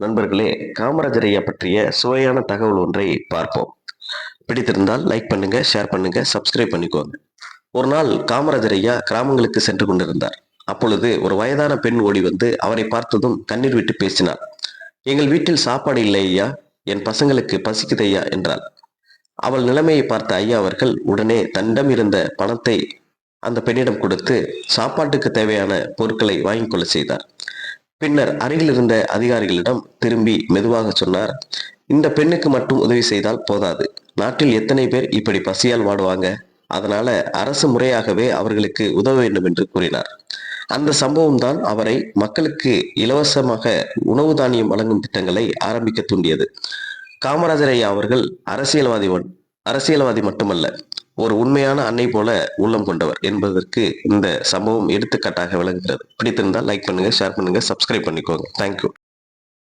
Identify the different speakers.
Speaker 1: நண்பர்களே, காமராஜர் ஐயா பற்றிய சுவையான தகவல் ஒன்றை பார்ப்போம். பிடித்திருந்தால் லைக் பண்ணுங்க, ஷேர் பண்ணுங்க, சப்ஸ்கிரைப் பண்ணிக்கோங்க. ஒரு நாள் காமராஜர் ஐயா கிராமங்களுக்கு சென்று கொண்டிருந்தார். அப்பொழுது ஒரு வயதான பெண் ஓடி வந்து அவரை பார்த்ததும் கண்ணீர் விட்டு பேசினார். எங்கள் வீட்டில் சாப்பாடு இல்லை ஐயா, என் பசங்களுக்கு பசிக்குது ஐயா என்றாள். அவள் நிலைமையை பார்த்த ஐயா அவர்கள் உடனே தன்னிடம் இருந்த பணத்தை அந்த பெண்ணிடம் கொடுத்து சாப்பாட்டுக்கு தேவையான பொருட்களை வாங்கிக் கொள்ள செய்தார். பின்னர் அருகில் இருந்த அதிகாரிகளிடம் திரும்பி மெதுவாக சொன்னார், இந்த பெண்ணுக்கு மட்டும் உதவி செய்தால் போதாது. நாட்டில் எத்தனை பேர் இப்படி பசியால் வாடுவாங்க. அதனால அரசு முறையாகவே அவர்களுக்கு உதவ வேண்டும் என்று கூறினார். அந்த சம்பவம் தான் அவரை மக்களுக்கு இலவசமாக உணவு தானியம் வழங்கும் திட்டங்களை ஆரம்பிக்க தூண்டியது. காமராஜர் ஐயா அவர்கள் அரசியல்வாதி மட்டுமல்ல, ஒரு உண்மையான அன்னை போல உள்ளம் கொண்டவர் என்பதற்கு இந்த சம்பவம் எடுத்துக்காட்டாக விளங்குகிறது. பிடித்திருந்தால் லைக் பண்ணுங்க, ஷேர் பண்ணுங்க, சப்ஸ்கிரைப் பண்ணிக்கோங்க. தேங்க்யூ.